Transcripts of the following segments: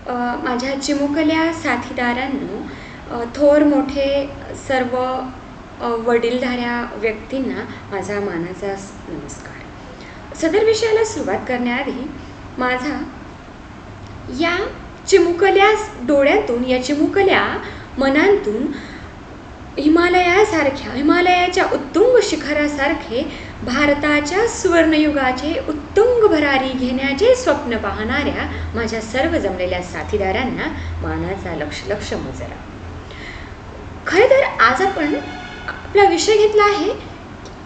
माझ्या चिमुकल्या साथीदारांनो, थोर मोठे सर्व वडीलधाऱ्या व्यक्तींना माझा मानाचा नमस्कार. सदर विषयाला सुरुवात करण्याआधी माझा या चिमुकल्या डोळ्यातून, या चिमुकल्या मनांतून हिमालयाच्या उत्तुंग शिखरासारखे भारताच्या सुवर्णयुगाचे उत्तुंग भरारी घेण्याचे स्वप्न पाहणाऱ्या माझ्या सर्व जमलेल्या साथीदारांना मानाचा लक्ष मुजरा. खरे तर आज आपण आपला विषय घेतला आहे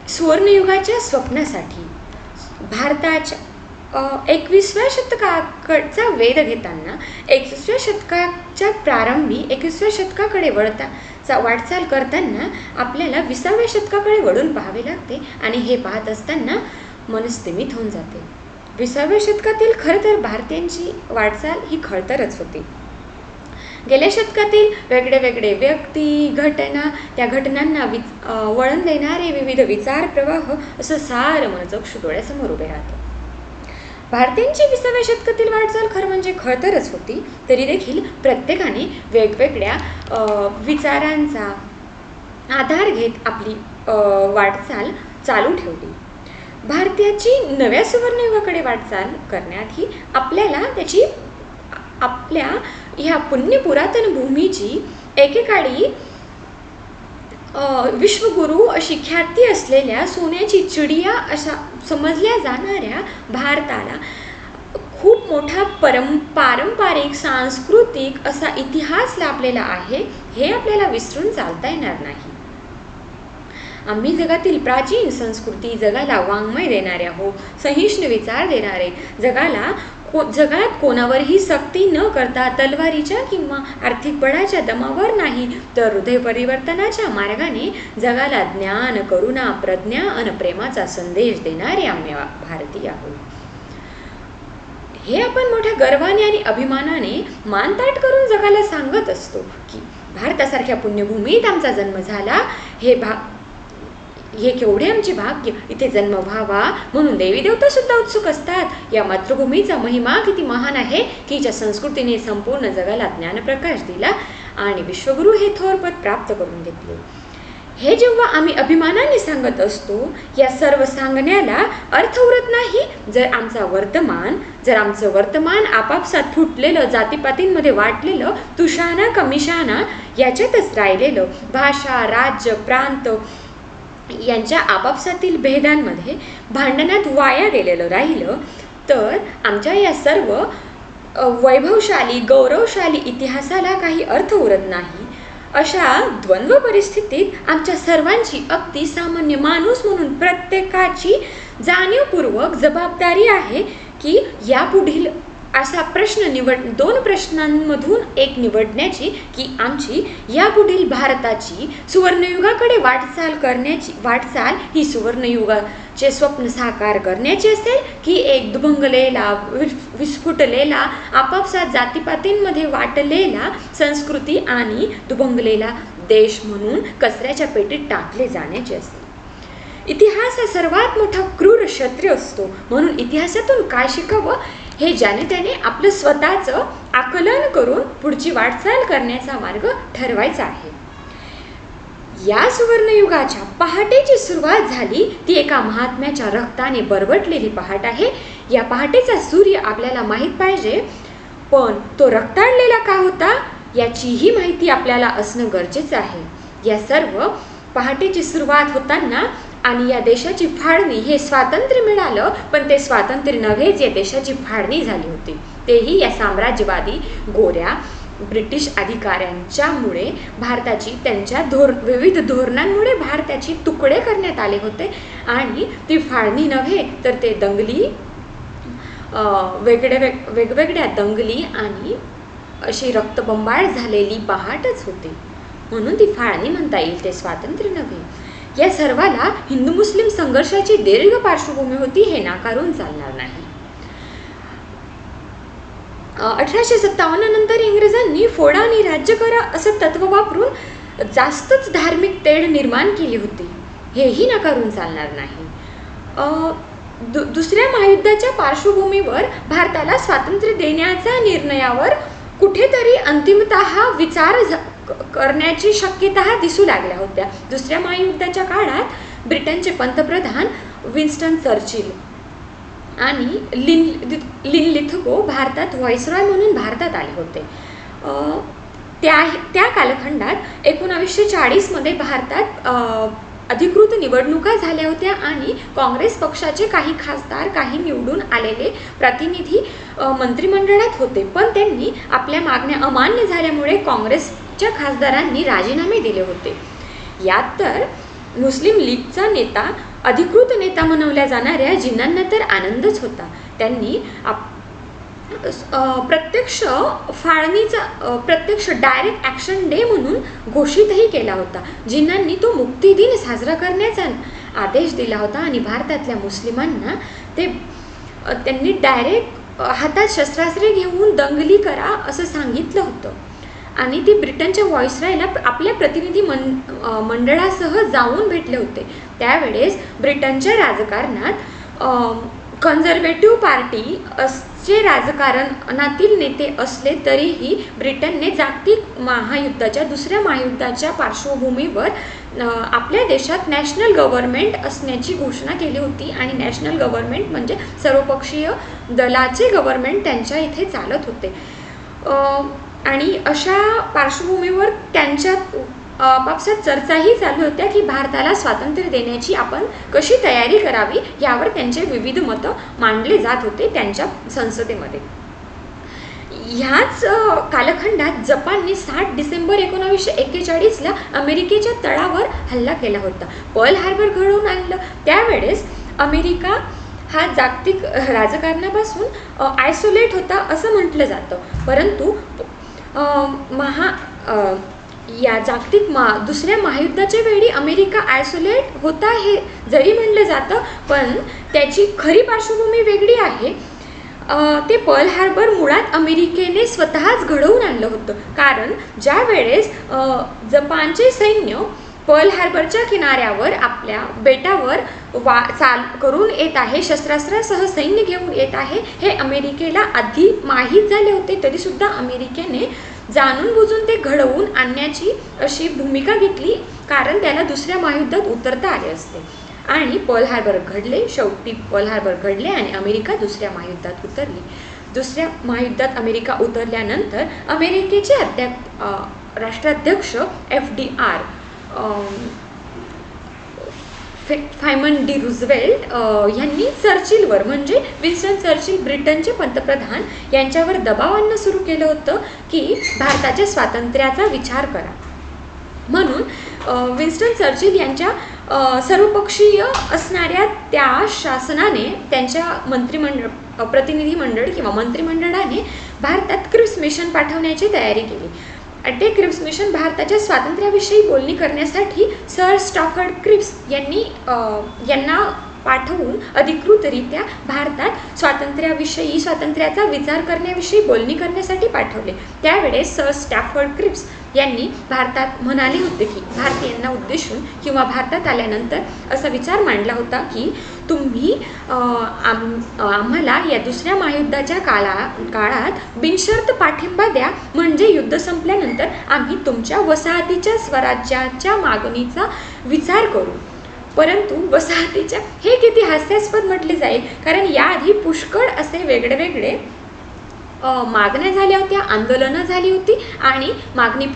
सुवर्णयुगाच्या स्वप्नासाठी. भारताच्या 21व्या शतकाचा वेध घेताना 21व्या शतकाच्या प्रारंभी 21व्या शतकाकडे वाटचाल करताना आपल्याला 20व्या शतकाकडे वळून पाहावे लागते आणि हे पाहत असताना मन स्तिमित होऊन जाते. 20व्या शतकातील खरं तर भारतीयांची वाटचाल ही खळतरच होती. गेल्या शतकातील वेगळे व्यक्ती, घटना, त्या घटनांना वळण देणारे विविध विचार प्रवाह असं सारं मनचक्षु डोळ्यासमोर उभे राहतं. भारतीयांची 20व्या शतकातील वाटचाल खरं म्हणजे खळतरच होती, तरी देखील प्रत्येकाने वेगवेगळ्या विचारांचा आधार घेत आपली वाटचाल चालू ठेवली. भारताची नव्या सुवर्णयुगाकडे वाटचाल करण्याआधी आपल्याला आपल्या ह्या पुण्य पुरातन भूमीची एकेकाळी विश्वगुरु अशी ख्याती असलेल्या सोन्याची चिडिया अशा समजल्या जाणाऱ्या भारताला खूप मोठा पारंपरिक सांस्कृतिक असा इतिहास लाभलेला आहे, हे आपल्याला विसरून चालता येणार नाही. आम्ही जगातील प्राचीन संस्कृती, जगाला वाङ्मय देणारे आहोत, सहिष्णु विचार देणारे, जगात कोणावरही सक्ती न करता तलवारीच्या किंवा आर्थिक बळाच्या दमावर नाही, तर हृदय परिवर्तनाच्या मार्गाने जगाला ज्ञान, करुणा, प्रज्ञा आणि प्रेमाचा संदेश देणारे आम्ही भारतीय आहोत. हे आपण मोठ्या गर्वाने आणि अभिमानाने मानताट करून जगाला सांगत असतो की भारतासारख्या पुण्यभूमीत आमचा जन्म झाला, हे केवढे आमचे भाग्य, इथे जन्म व्हावा म्हणून देवी देवता सुद्धा उत्सुक असतात. या मातृभूमीचा महिमा किती महान आहे की ज्या संस्कृतीने संपूर्ण जगाला ज्ञानप्रकाश दिला आणि विश्वगुरु हे थोर पद प्राप्त करून घेतले. हे जेव्हा आम्ही अभिमानाने सांगत असतो, या सर्व सांगण्याला अर्थ उरत नाही जर आमचं वर्तमान आपापसात फुटलेलं, जातीपातींमध्ये वाटलेलं, तुशाना कमिशाना याच्यातच राहिलेलं, भाषा, राज्य, प्रांत यांच्या आपापसातील भेदांमध्ये भांडणात वाया गेलेलं राहिलं, तर आमच्या या सर्व वैभवशाली, गौरवशाली इतिहासाला काही अर्थ उरत नाही. अशा द्वंद्व परिस्थितीत आमच्या सर्वांची अगदी सामान्य माणूस म्हणून प्रत्येकाची जाणीवपूर्वक जबाबदारी आहे की यापुढील असा दोन प्रश्नांमधून एक निवडण्याची, की आमची यापुढील भारताची सुवर्णयुगाकडे वाटचाल ही सुवर्णयुगाचे स्वप्न साकार करण्याची असेल की एक दुभंगलेला, विस्फुटलेला, आपापसात जातीपातींमध्ये वाटलेला संस्कृती आणि दुभंगलेला देश म्हणून कचऱ्याच्या पेटीत टाकले जाण्याचे असेल. इतिहास हा सर्वात मोठा क्रूर शत्रू असतो, म्हणून इतिहासातून काय शिकावं हे ज्याने त्याने आपलं स्वतःचं आकलन करून पुढची वाटचाल करण्याचा मार्ग ठरवायचा आहे. या सुवर्णयुगाच्या पहाटेची सुरुवात झाली ती एका महात्म्याच्या रक्ताने बरबटलेली पहाट आहे. या पहाटेचा सूर्य आपल्याला माहीत पाहिजे, पण तो रक्ताळलेला का होता याचीही माहिती आपल्याला असणं गरजेचं आहे. या सर्व पहाटेची सुरुवात होताना आणि या देशाची फाळणी, हे स्वातंत्र्य मिळालं, पण ते स्वातंत्र्य नव्हेच, या देशाची फाळणी झाली होती. तेही या साम्राज्यवादी गोऱ्या ब्रिटिश अधिकाऱ्यांच्यामुळे, त्यांच्या विविध धोरणांमुळे भारताची तुकडे करण्यात आले होते. आणि ती फाळणी नव्हे तर ते दंगली, वेगवेगळ्या दंगली आणि अशी रक्तबंबाळ झालेली पहाटच होती, म्हणून ती फाळणी म्हणता येईल, ते स्वातंत्र्य नव्हे. या सर्वाला हिंदू मुस्लिम संघर्षाची दीर्घ पार्श्वभूमी होती, हे नाकारून चालणार नाही. 1857 नंतर इंग्रजांनी फोडा आणि राज्य करा असं तत्व वापरून जास्तच धार्मिक तेढ निर्माण केली होती, हेही नाकारून चालणार नाही. दुसऱ्या महायुद्धाच्या पार्श्वभूमीवर भारताला स्वातंत्र्य देण्याच्या निर्णयावर कुठेतरी अंतिमतः विचार करण्याची शक्यता दिसू लागल्या होत्या. दुसऱ्या महायुद्धाच्या काळात ब्रिटनचे पंतप्रधान विन्स्टन चर्चिल आणि लिथगो भारतात व्हाईसरॉय म्हणून भारतात आले होते. त्या कालखंडात 1940 भारतात अधिकृत निवडणुका झाल्या होत्या आणि काँग्रेस पक्षाचे काही खासदार, काही निवडून आलेले प्रतिनिधी मंत्रिमंडळात होते. पण त्यांनी आपल्या मागण्या अमान्य झाल्यामुळे काँग्रेसच्या खासदारांनी राजीनामे दिले होते. यात तर मुस्लिम लीगचा नेता, अधिकृत नेता म्हणवल्या जाणाऱ्या जिन्नांना तर आनंदच होता. त्यांनी प्रत्यक्ष डायरेक्ट ॲक्शन डे म्हणून घोषितही केला होता. जिन्नांनी तो मुक्ती दिन साजरा करण्याचा आदेश दिला होता आणि भारतातल्या मुस्लिमांना त्यांनी डायरेक्ट हातात शस्त्रास्त्रे घेऊन दंगली करा असं सांगितलं होतं. आणि ते ब्रिटनच्या व्हाईसरॉयला आपल्या प्रतिनिधी मंडळासह जाऊन भेटले होते. त्यावेळेस ब्रिटनच्या राजकारणात कन्झर्वेटिव्ह पार्टी चे राजकारणातील नेते असले तरीही ब्रिटनने जागतिक महायुद्धाच्या, दुसऱ्या महायुद्धाच्या पार्श्वभूमीवर आपल्या देशात नॅशनल गव्हर्नमेंट असण्याची घोषणा केली होती. आणि नॅशनल गव्हर्नमेंट म्हणजे सर्वपक्षीय दलाचे गव्हर्नमेंट त्यांच्या इथे चालत होते. आणि अशा पार्श्वभूमीवर त्यांच्यात आपापसात चर्चाही चालू होत्या की भारताला स्वातंत्र्य देण्याची आपण कशी तयारी करावी यावर त्यांचे विविध मतं मांडले जात होते त्यांच्या संसदेमध्ये. ह्याच कालखंडात जपानने 7 डिसेंबर 1941 अमेरिकेच्या तळावर हल्ला केला होता. पर्ल हार्बर घडवून आणलं. त्यावेळेस अमेरिका हा जागतिक राजकारणापासून आयसोलेट होता असं म्हटलं जातं. परंतु या जागतिक दुसऱ्या महायुद्धाच्या वेळी अमेरिका आयसोलेट होता हे जरी म्हणलं जातं, पण त्याची खरी पार्श्वभूमी वेगळी आहे. ते पर्ल हार्बर मुळात अमेरिकेने स्वतःच घडवून आणलं होतं. कारण ज्या वेळेस जपानचे सैन्य पर्ल हार्बरच्या किनाऱ्यावर आपल्या बेटावर चाल करून येत आहे, शस्त्रास्त्रासह सैन्य घेऊन येत आहे, हे अमेरिकेला आधी माहीत झाले होते. तरीसुद्धा अमेरिकेने जाणून बुजून ते घडवून आणण्याची अशी भूमिका घेतली, कारण त्याला दुसऱ्या महायुद्धात उतरता आले असते. आणि पर्ल हार्बर घडले. शेवटी पर्ल हार्बर घडले आणि अमेरिका दुसऱ्या महायुद्धात उतरली. दुसऱ्या महायुद्धात अमेरिका उतरल्यानंतर अमेरिकेचे राष्ट्राध्यक्ष FDR फायमन डी रूझवेल्ट यांनी चर्चिलवर म्हणजे विन्स्टन चर्चिल ब्रिटनचे पंतप्रधान यांच्यावर दबाव आणणं सुरू केलं होतं की भारताच्या स्वातंत्र्याचा विचार करा. म्हणून विन्स्टन चर्चिल यांच्या सर्वपक्षीय असणाऱ्या त्या शासनाने त्यांच्या प्रतिनिधी मंडळ किंवा मंत्रिमंडळाने भारतात क्रिप्स मिशन पाठवण्याची तयारी केली. ते क्रिप्स मिशन भारताच्या स्वातंत्र्याविषयी बोलणी करण्यासाठी सर स्टॉफर्ड क्रिप्स यांना पाठवून अधिकृतरित्या भारतात स्वातंत्र्याचा विचार करण्याविषयी बोलणी करण्यासाठी पाठवले. त्यावेळेस सर स्टॅफर्ड क्रिप्स यांनी भारतात म्हणाले होते की भारतीयांना उद्देशून किंवा भारतात आल्यानंतर असा विचार मांडला होता की तुम्ही आम्हाला या दुसऱ्या महायुद्धाच्या काळात बिनशर्त पाठिंबा द्या, म्हणजे युद्ध संपल्यानंतर आम्ही तुमच्या वसाहतीच्या स्वराज्याच्या मागणीचा विचार करू. परंतु वसाहतीच्या हे किती हास्यास्पद म्हटले जाईल, कारण याआधी पुष्कळ असे वेगळे मागण्या झाल्या होत्या, आंदोलनं झाली होती आणि मागणी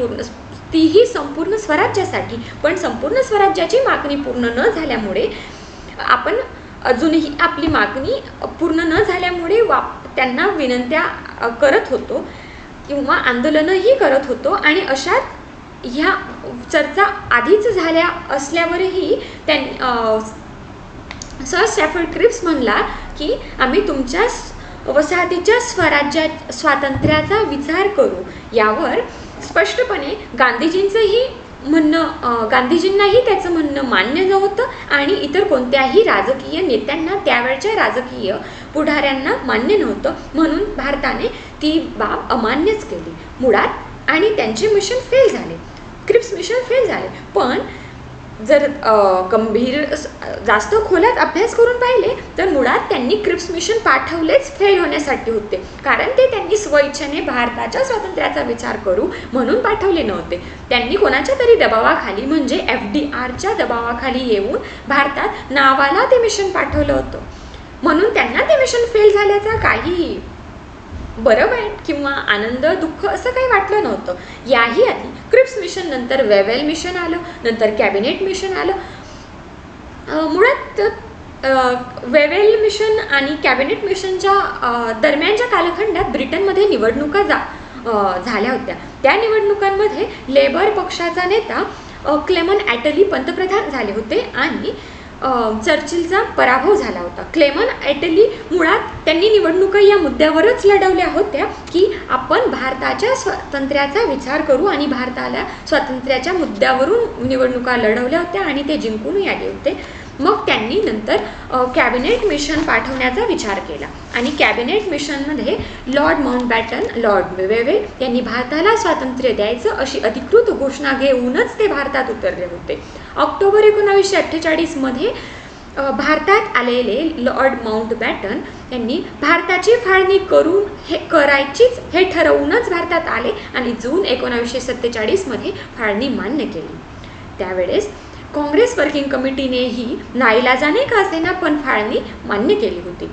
तीही संपूर्ण स्वराज्यासाठी. पण संपूर्ण स्वराज्याची मागणी पूर्ण न झाल्यामुळे आपण अजूनही आपली मागणी पूर्ण न झाल्यामुळे त्यांना विनंत्या करत होतो किंवा आंदोलनही करत होतो. आणि अशात ह्या चर्चा आधीच झाल्या असल्यावरही सर स्टॅफर्ड क्रिप्स म्हणला की आम्ही तुमच्या वसाहतीच्या स्वातंत्र्याचा विचार करू. यावर स्पष्टपणे गांधीजींनाही त्याचं म्हणणं मान्य नव्हतं आणि इतर कोणत्याही राजकीय नेत्यांना, त्यावेळच्या राजकीय पुढाऱ्यांना मान्य नव्हतं. म्हणून भारताने ती बाब अमान्यच केली मुळात आणि त्यांचे मिशन फेल झाले. क्रिप्स मिशन फेल झाले. पण जर गंभीर जास्त खोलात अभ्यास करून पाहिले तर मुळात त्यांनी क्रिप्स मिशन पाठवलेच फेल होण्यासाठी होते, कारण ते त्यांनी स्वइच्छेने भारताच्या स्वातंत्र्याचा विचार करू म्हणून पाठवले नव्हते. त्यांनी कोणाच्या तरी दबावाखाली म्हणजे FDRच्या दबावाखाली येऊन भारतात नावाला ते मिशन पाठवलं होतं, म्हणून त्यांना ते मिशन फेल झाल्याचा काही बरं वाईट किंवा आनंद दुःख असं काही वाटलं नव्हतं. याही आधी क्रिप्स मिशन नंतर वेवेल मिशन आलं, नंतर कॅबिनेट मिशन आलं. मुळात वेवेल मिशन आणि कॅबिनेट मिशनच्या दरम्यानच्या कालखंडात ब्रिटनमध्ये निवडणुका झाल्या होत्या. त्या निवडणुकांमध्ये लेबर पक्षाचा नेता क्लेमन ॲटली पंतप्रधान झाले होते आणि चर्चिलचा पराभव झाला होता. क्लेमन ॲटली मुळात त्यांनी निवडणुका या मुद्द्यावरच लढवल्या होत्या की आपण भारताच्या स्वातंत्र्याचा विचार करू, आणि भारताला स्वातंत्र्याच्या मुद्द्यावरून निवडणुका लढवल्या होत्या आणि ते जिंकूनही आले होते. मग त्यांनी नंतर कॅबिनेट मिशन पाठवण्याचा विचार केला आणि कॅबिनेट मिशनमध्ये लॉर्ड माउंटबॅटन, लॉर्ड वेवेल यांनी भारताला स्वातंत्र्य द्यायचं अशी अधिकृत घोषणा घेऊनच ते भारतात उतरले होते. ऑक्टोबर 1948मध्ये भारतात आलेले लॉर्ड माउंटबॅटन यांनी भारताची फाळणी करायचीच हे ठरवूनच भारतात आले आणि जून 1947मध्ये फाळणी मान्य केली. त्यावेळेस काँग्रेस वर्किंग कमिटीनेही नाईलाजाने का असेना पण फाळणी मान्य केली होती.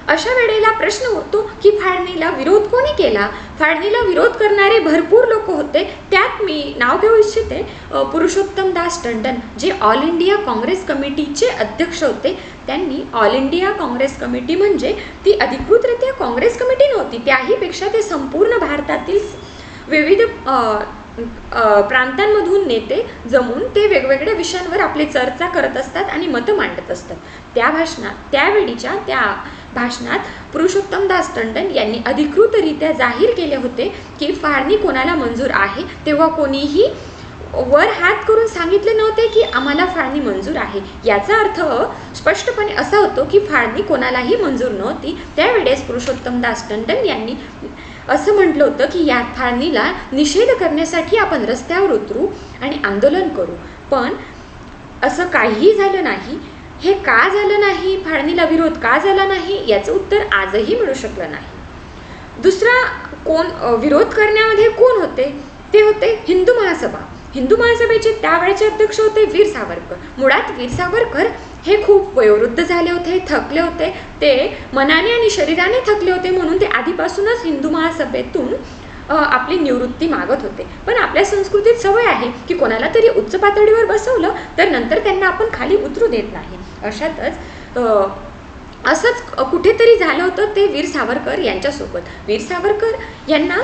अशा वेळेला प्रश्न होतो की फाळणीला विरोध कोणी केला? फाळणीला विरोध करणारे भरपूर लोक होते. त्यात मी नाव घेऊ इच्छिते पुरुषोत्तम दास टंडन, जे ऑल इंडिया काँग्रेस कमिटीचे अध्यक्ष होते. त्यांनी ऑल इंडिया काँग्रेस कमिटी म्हणजे ती अधिकृतरित्या काँग्रेस कमिटी नव्हती, त्याहीपेक्षा ते संपूर्ण भारतातील विविध प्रांतांमधून नेते जमून ते वेगवेगळ्या विषयांवर आपली चर्चा करत असतात आणि मतं मांडत असतात. त्यावेळीच्या त्या भाषणात पुरुषोत्तम दास टंडन यांनी अधिकृतरित्या जाहीर केले होते की फाळणी कोणाला मंजूर आहे. तेव्हा कोणीही वर हात करून सांगितले नव्हते की आम्हाला फाळणी मंजूर आहे. याचा अर्थ स्पष्टपणे असा होतो की फाळणी कोणालाही मंजूर नव्हती. त्यावेळेस पुरुषोत्तम दास टंडन यांनी असं म्हटलं होतं की या फाळणीला निषेध करण्यासाठी आपण रस्त्यावर उतरू आणि आंदोलन करू. पण असं काहीही झालं नाही. हे का झालं नाही, फाळणीला विरोध का झाला नाही, याचं उत्तर आजही मिळू शकलं नाही. दुसरा विरोध करण्यामध्ये कोण होते? ते होते हिंदू महासभा. हिंदू महासभेचे त्यावेळेचे अध्यक्ष होते वीर सावरकर. मुळात वीर सावरकर हे खूप वयोवृद्ध झाले होते, थकले होते. ते मनाने आणि शरीराने थकले होते, म्हणून ते आधीपासूनच हिंदू महासभेतून आपली निवृत्ती मागत होते. पण आपल्या संस्कृतीत सवय आहे की कोणाला तरी उच्च पातळीवर बसवलं तर नंतर त्यांना आपण खाली उतरू देत नाही. अशातच असंच कुठेतरी झालं होतं ते वीर सावरकर यांच्यासोबत. वीर सावरकर यांना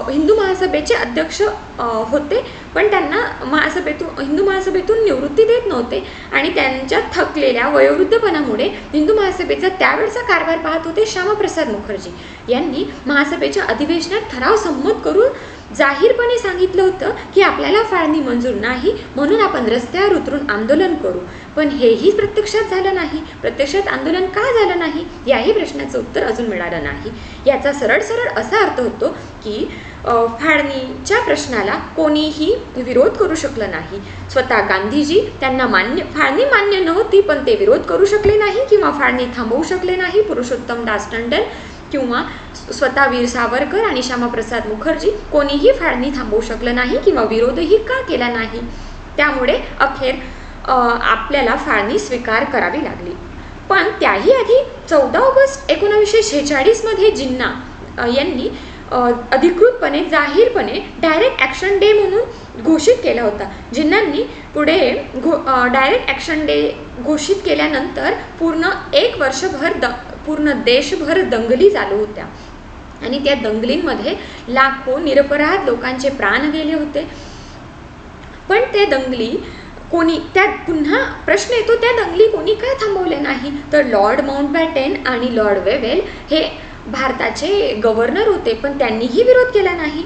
हिंदू महासभेचे अध्यक्ष होते, पण त्यांना हिंदू महासभेतून निवृत्ती देत नव्हते आणि त्यांच्या थकलेल्या वयोवृद्धपणामुळे हिंदू महासभेचा त्यावेळचा कारभार पाहत होते श्यामाप्रसाद मुखर्जी यांनी महासभेच्या अधिवेशनात ठराव संमत करून जाहीरपणे सांगितलं होतं की आपल्याला फाळणी मंजूर नाही, म्हणून आपण रस्त्यावर उतरून आंदोलन करू. पण हेही प्रत्यक्षात झालं नाही. प्रत्यक्षात आंदोलन का झालं नाही याही प्रश्नाचं उत्तर अजून मिळालं नाही. याचा सरळ असा अर्थ होतो की फाळणीच्या प्रश्नाला कोणीही विरोध करू शकलं नाही. स्वतः गांधीजी त्यांना फाळणी मान्य नव्हती, पण ते विरोध करू शकले नाही किंवा फाळणी थांबवू शकले नाही. पुरुषोत्तम दास टंडन किंवा स्वतः वीर सावरकर आणि श्यामाप्रसाद मुखर्जी कोणीही फाळणी थांबवू शकलं नाही किंवा विरोधही का केला नाही. त्यामुळे अखेर आपल्याला फाळणी स्वीकार करावी लागली. पण त्याही आधी 14 ऑगस्ट 1946मध्ये जिन्ना यांनी अधिकृतपणे जाहीरपणे डायरेक्ट ॲक्शन डे म्हणून घोषित केला होता. जिन्नांनी पुढे डायरेक्ट ॲक्शन डे घोषित केल्यानंतर पूर्ण एक वर्षभर पूर्ण देशभर दंगली चालू होत्या आणि त्या दंगलींमध्ये लाखो निरपराध लोकांचे प्राण गेले होते. पण ते दंगली पुन्हा प्रश्न येतो, त्या दंगली कोणी काय थांबवले नाही? तर लॉर्ड माउंटबॅटन आणि लॉर्ड वेवेल हे भारताचे गव्हर्नर होते, पण त्यांनीही विरोध केला नाही.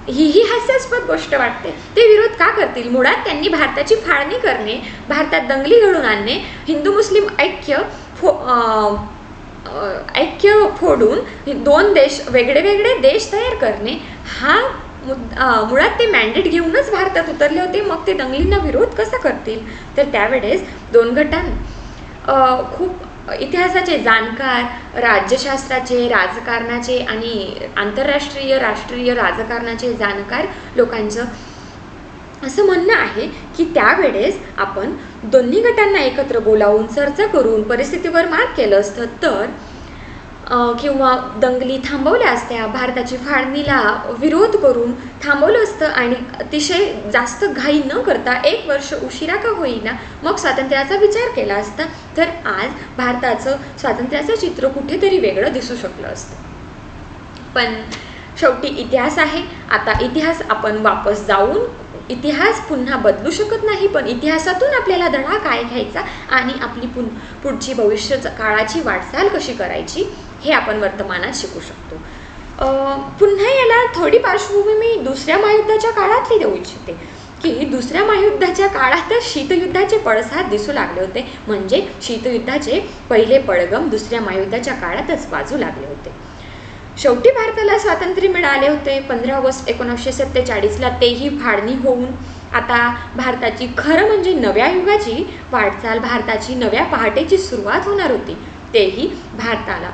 ही हास्यास्पद गोष्ट वाटते. ते विरोध का करतील? मुळात त्यांनी भारताची फाळणी करणे, भारतात दंगली घडवून आणणे, हिंदू मुस्लिम ऐक्य फोडून 2 वेगळे वेगळे देश तयार करणे, हा मुळात ते मॅन्डेट घेऊनच भारतात उतरले होते, मग ते दंगलींना विरोध कसा करतील? तर त्यावेळेस दोन खूप इतिहासाचे जाणकार, राज्यशास्त्राचे, राजकारणाचे आणि आंतरराष्ट्रीय राष्ट्रीय राजकारणाचे जाणकार लोकांचं असं म्हणणं आहे की त्यावेळेस आपण दोन्ही गटांना एकत्र बोलावून चर्चा करून परिस्थितीवर मात केलं असतं तर किंवा दंगली थांबवल्या असत्या, भारताची फाळणीला विरोध करून थांबवलं असतं आणि अतिशय जास्त घाई न करता 1 वर्ष उशिरा का होईना मग स्वातंत्र्याचा विचार केला असता, तर आज भारताचं स्वातंत्र्याचं चित्र कुठेतरी वेगळं दिसू शकलं असतं. पण शेवटी इतिहास आहे. आता इतिहास आपण वापस जाऊन इतिहास पुन्हा बदलू शकत नाही, पण इतिहासातून आपल्याला धडा काय घ्यायचा आणि आपली पुढची भविष्य काळाची वाटचाल कशी करायची हे आपण वर्तमानात शिकू शकतो. पुन्हा याला थोडी पार्श्वभूमी मी दुसऱ्या महायुद्धाच्या काळातली देऊ इच्छिते की दुसऱ्या महायुद्धाच्या काळातच शीतयुद्धाचे पडसाद दिसू लागले होते. म्हणजे शीतयुद्धाचे पहिले पडगम दुसऱ्या महायुद्धाच्या काळातच वाजू लागले होते. शेवटी भारताला स्वातंत्र्य मिळाले होते 15 ऑगस्ट 1947ला, तेही फाळणी होऊन आता भारताची खरं म्हणजे नव्या युगाची वाटचाल, भारताची नव्या पहाटेची सुरुवात होणार होती. तेही भारताला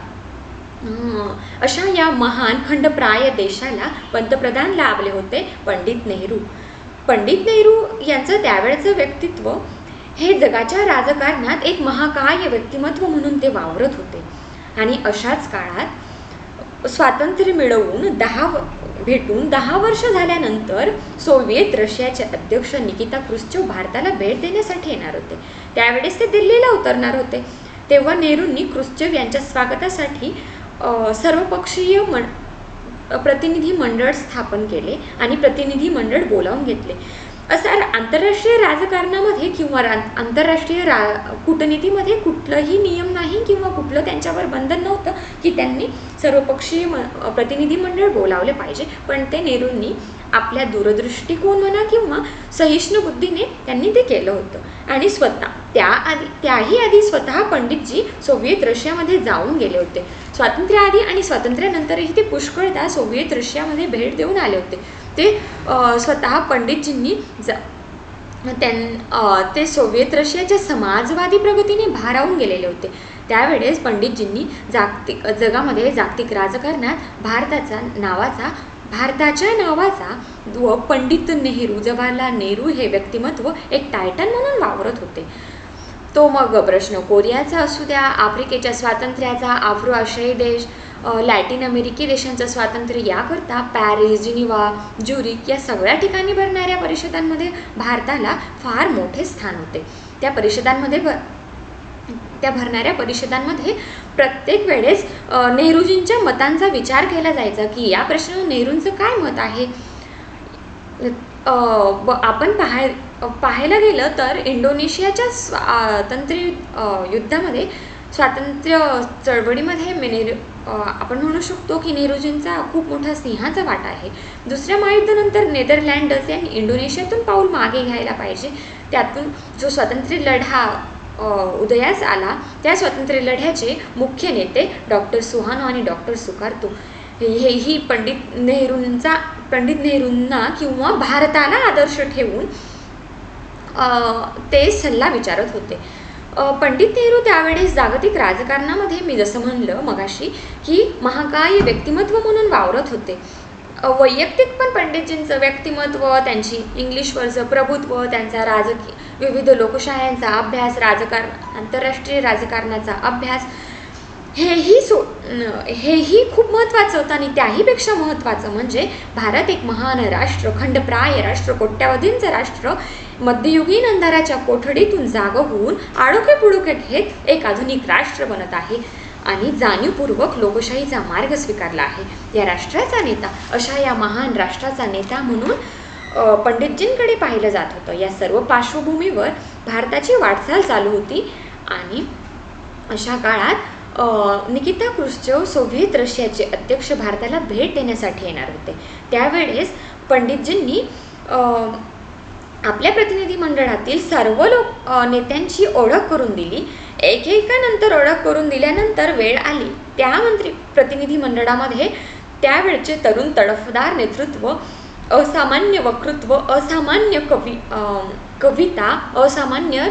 अशा या महान खंडप्राय देशाला पंतप्रधान लाभले होते पंडित नेहरू. पंडित नेहरू यांचं त्यावेळचं व्यक्तित्व हे जगाच्या राजकारणात एक महाकाय व्यक्तिमत्व म्हणून ते वावरत होते. आणि अशाच काळात स्वातंत्र्य मिळवून 10 वर्ष झाल्यानंतर सोव्हिएत रशियाचे अध्यक्ष निकिता क्रुश्चेव भारताला भेट देण्यासाठी येणार होते. त्यावेळेस ते दिल्लीला उतरणार होते. तेव्हा नेहरूंनी क्रुश्चेव यांच्या स्वागतासाठी सर्वपक्षीय प्रतिनिधी मंडळ स्थापन केले आणि प्रतिनिधी मंडळ बोलावून घेतले. असं आंतरराष्ट्रीय राजकारणामध्ये किंवा आंतरराष्ट्रीय कूटनीतीमध्ये कुठलंही नियम नाही किंवा कुठलं त्यांच्यावर बंधन नव्हतं की त्यांनी सर्वपक्षीय प्रतिनिधी मंडळ बोलावले पाहिजे. पण ते नेहरूंनी आपल्या दूरदृष्टिकोन म्हणा किंवा सहिष्णु बुद्धीने त्यांनी ते केलं होतं. आणि त्याही आधी स्वतः पंडितजी सोव्हिएत रशियामध्ये जाऊन गेले होते. स्वातंत्र्याआधी आणि स्वातंत्र्यानंतरही ते पुष्कळदा सोव्हिएत रशियामध्ये भेट देऊन आले होते. ते स्वतः पंडितजींनी ते सोव्हिएत रशियाच्या समाजवादी प्रगतीने भारावून गेलेले होते. त्यावेळेस पंडितजींनी जगामध्ये जागतिक राजकारणात भारताच्या नावाचा व पंडित नेहरू, जवाहरलाल नेहरू हे व्यक्तिमत्व एक टायटन म्हणून वावरत होते. तो मग प्रश्न कोरियाचा असू द्या, आफ्रिकेच्या स्वातंत्र्याचा, आफ्रो आशियाई देश, लॅटिन अमेरिकी देशांचं स्वातंत्र्य याकरता पॅरिस, जिनिव्हा, ज्युरिक या सगळ्या ठिकाणी भरणाऱ्या परिषदांमध्ये भारताला फार मोठे स्थान होते. त्या भरणाऱ्या परिषदांमध्ये प्रत्येक वेळेस नेहरूजींच्या मतांचा विचार केला जायचा की या प्रश्नावर नेहरूंचं काय मत आहे. आपण पाहायला गेलं तर इंडोनेशियाच्या स्वातंत्र्य चळवळीमध्ये आपण म्हणू शकतो की नेहरूजींचा खूप मोठा सिंहाचा वाटा आहे. दुसऱ्या महायुद्धानंतर नेदरलँड्स यांनी इंडोनेशियातून पाऊल मागे घ्यायला पाहिजे. त्यातून जो स्वातंत्र्य लढा उदयास आला त्या स्वातंत्र्य लढ्याचे मुख्य नेते डॉक्टर सुहार्तो आणि डॉक्टर सुकार्तो हेही पंडित नेहरूंना किंवा भारताला आदर्श ठेवून ते सल्ला विचारत होते. पंडित नेहरू त्यावेळेस जागतिक राजकारणामध्ये मी जसं म्हणलं मगाशी की महाकाय व्यक्तिमत्व म्हणून वावरत होते. वैयक्तिक पण पंडितजींचं व्यक्तिमत्व, त्यांची इंग्लिशवरचं प्रभुत्व, त्यांचा विविध लोकशाह्यांचा अभ्यास, आंतरराष्ट्रीय राजकारणाचा अभ्यास हेही खूप महत्त्वाचं होतं. आणि त्याहीपेक्षा महत्त्वाचं म्हणजे भारत एक महान राष्ट्र, खंडप्राय राष्ट्र, कोट्यावधींचं राष्ट्र मध्ययुगीन अंधाराच्या कोठडीतून जागं होऊन आडोके पुडोके घेत एक आधुनिक राष्ट्र बनत आहे आणि जाणीवपूर्वक लोकशाहीचा मार्ग स्वीकारला आहे. या राष्ट्राचा नेता, अशा या महान राष्ट्राचा नेता म्हणून पंडितजींकडे पाहिलं जात होतं. या सर्व पार्श्वभूमीवर भारताची वाटचाल चालू होती आणि अशा काळात निकिता क्रुश्चेव सोव्हिएत रशियाचे अध्यक्ष भारताला भेट देण्यासाठी येणार होते. त्यावेळेस पंडितजींनी आपल्या प्रतिनिधी मंडळातील सर्व नेत्यांची ओळख करून दिली. एकेकानंतर ओळख करून दिल्यानंतर वेळ आली त्या प्रतिनिधी मंडळामध्ये त्यावेळचे तरुण तडफदार नेतृत्व असामान्य वक्तृत्व, असामान्य कविता, असामान्य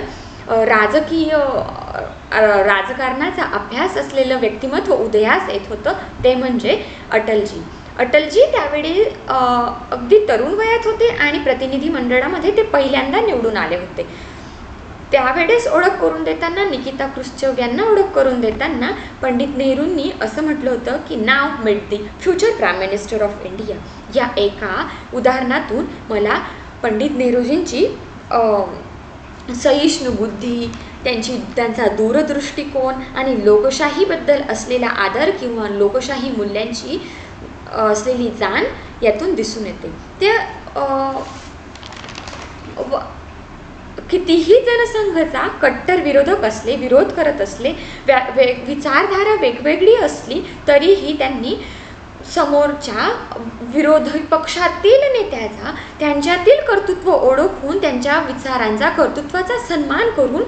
राजकारणाचा अभ्यास असलेलं व्यक्तिमत्व उदयास येत होतं, ते म्हणजे अटलजी. अटलजी त्यावेळी अगदी तरुण वयात होते आणि प्रतिनिधी मंडळामध्ये ते पहिल्यांदा निवडून आले होते. त्यावेळेस ओळख करून देताना, निकिता क्रुश्चेव यांना ओळख करून देताना पंडित नेहरूंनी असं म्हटलं होतं की नाव meet the future prime minister of India. या एका उदाहरणातून मला पंडित नेहरूजींची सहिष्णु बुद्धी, त्यांचा दूरदृष्टिकोन आणि लोकशाहीबद्दल असलेला आदर किंवा लोकशाही मूल्यांची असलेली जाण यातून दिसून येते. ते कितीही जनसंघाचा कट्टर विरोधक असले, विरोध करत असले, विचारधारा वेगवेगळी असली तरीही त्यांनी समोरच्या विरोधी पक्षातील नेत्याचा त्यांच्यातील कर्तृत्व ओळखून, त्यांच्या विचारांचा, कर्तृत्वाचा सन्मान करून,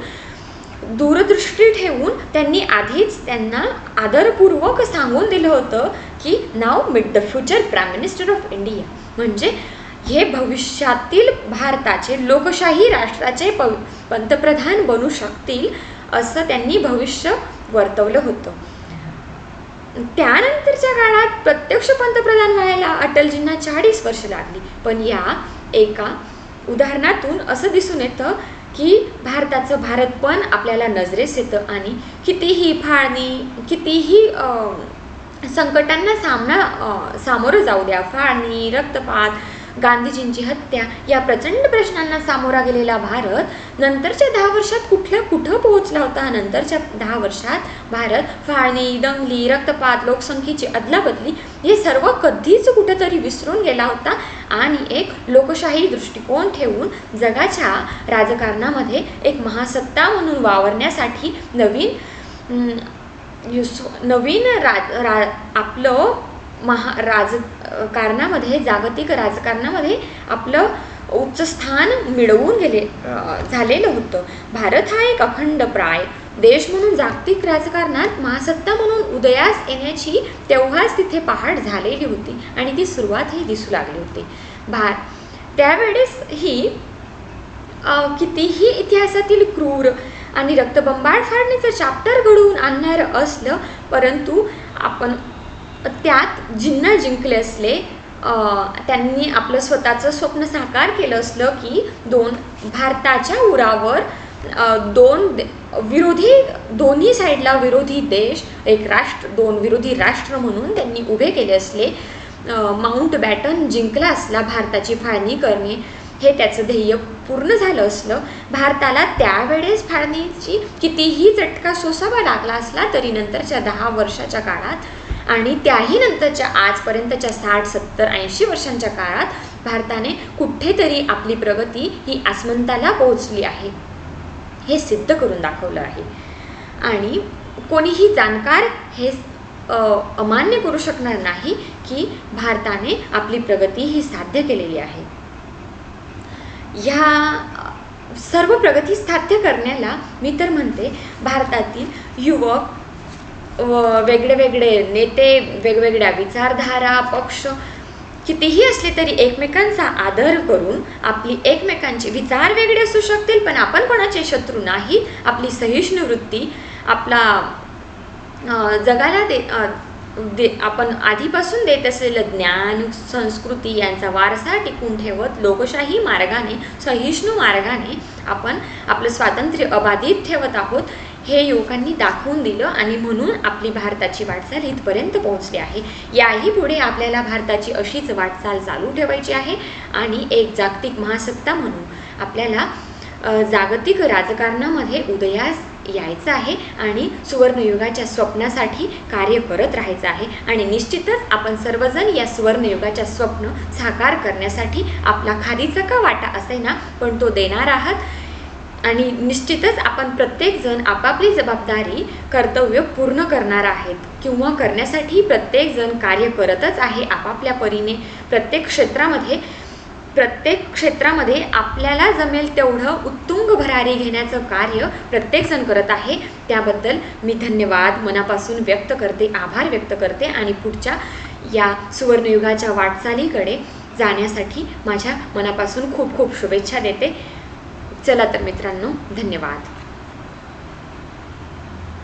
दूरदृष्टी ठेवून त्यांनी आधीच त्यांना आदरपूर्वक सांगून दिलं होतं की नाव meet the future prime minister of India. म्हणजे हे भविष्यातील भारताचे, लोकशाही राष्ट्राचे पंतप्रधान बनू शकतील असं त्यांनी भविष्य वर्तवलं होतं. त्यानंतरच्या काळात प्रत्यक्ष पंतप्रधान व्हायला अटलजींना 40 वर्ष लागली. पण या एका उदाहरणातून असं दिसून येतं की भारतपण आपल्याला नजरेस येतं आणि कितीही फाळणी, कितीही संकटांना सामोरं जाऊ द्या, फाळणी, रक्तपात, गांधीजींची हत्या या प्रचंड प्रश्नांना सामोरा गेलेला भारत नंतरच्या 10 वर्षात कुठं पोहोचला होता. नंतरच्या 10 वर्षात भारत फाळणी, दंगली, रक्तपात, लोकसंख्येची अदलाबदली हे सर्व कधीच कुठंतरी विसरून गेला होता आणि एक लोकशाही दृष्टिकोन ठेवून जगाच्या राजकारणामध्ये एक महासत्ता म्हणून वावरण्यासाठी आपलं राजकारणामध्ये, जागतिक राजकारणामध्ये आपलं उच्च स्थान मिळवून झालेलं होतं. भारत हा एक अखंडप्राय देश म्हणून जागतिक राजकारणात महासत्ता म्हणून उदयास येण्याची तेव्हाच तिथे पहाट झालेली होती आणि ती सुरुवातही दिसू लागली होती. त्यावेळेस ही कितीही इतिहासातील क्रूर आणि रक्तबंबाळ फाडणीचं चॅप्टर घडवून आणणारं असलं, परंतु आपण त्यात जिंकले असले, त्यांनी आपलं स्वतःचं स्वप्न साकार केलं असलं की भारताच्या उरावर दोन्ही साईडला विरोधी देश, एक राष्ट्र, 2 विरोधी राष्ट्र म्हणून त्यांनी उभे केले असले, माउंट बॅटन जिंकला असला, भारताची फाळणी करणे हे त्याचं ध्येय पूर्ण झालं असलं, भारताला त्यावेळेस फाळणीची कितीही चटका सोसावा लागला असला तरी नंतरच्या 10 वर्षाच्या काळात आणि त्याही नंतरच्या आजपर्यंतच्या 60, 70, 80 वर्षांच्या काळात भारताने कुठेतरी आपली प्रगती ही आसमंताला पोहोचली आहे हे सिद्ध करून दाखवलं आहे. आणि कोणीही जाणकार हे अमान्य करू शकणार नाही की भारताने आपली प्रगती ही साध्य केलेली आहे. ह्या सर्व प्रगती साध्य करण्याला मी तर म्हणते भारतातील युवक, वेगळे नेते, वेगवेगळ्या विचारधारा, पक्ष कितीही असले तरी एकमेकांचा आदर करून, आपली एकमेकांचे विचार वेगळे असू शकतील पण आपण कोणाचे शत्रू नाही, आपली सहिष्णु वृत्ती, आपला जगाला आपण आधीपासून देत असलेलं ज्ञान, संस्कृती यांचा वारसा टिकून ठेवत लोकशाही मार्गाने, सहिष्णू मार्गाने आपण आपलं स्वातंत्र्य अबाधित ठेवत आहोत हे युवकांनी दाखवून दिलं आणि म्हणून आपली भारताची वाटचाल इथपर्यंत पोहोचली आहे. याही पुढे आपल्याला भारताची अशीच वाटचाल चालू ठेवायची आहे आणि एक जागतिक महासत्ता म्हणून आपल्याला जागतिक राजकारणामध्ये उदयास यायचं आहे आणि सुवर्णयुगाच्या स्वप्नासाठी कार्य करत राहायचं आहे. आणि निश्चितच आपण सर्वजण या सुवर्णयुगाच्या स्वप्न साकार करण्यासाठी आपला खारीचा का वाटा असेना पण तो देणार आहात आणि निश्चितच आपण प्रत्येकजण आपापली जबाबदारी, कर्तव्य पूर्ण करणार आहेत किंवा करण्यासाठी प्रत्येकजण कार्य करतच आहे आपापल्या परीने. प्रत्येक क्षेत्रामध्ये आपल्याला जमेल तेवढं उत्तुंग भरारी घेण्याचं कार्य प्रत्येकजण करत आहे. त्याबद्दल मी धन्यवाद मनापासून व्यक्त करते, आभार व्यक्त करते आणि पुढच्या या सुवर्णयुगाच्या वाटचालीकडे जाण्यासाठी माझ्या मनापासून खूप खूप शुभेच्छा देते. चला तर मित्रांनो, धन्यवाद.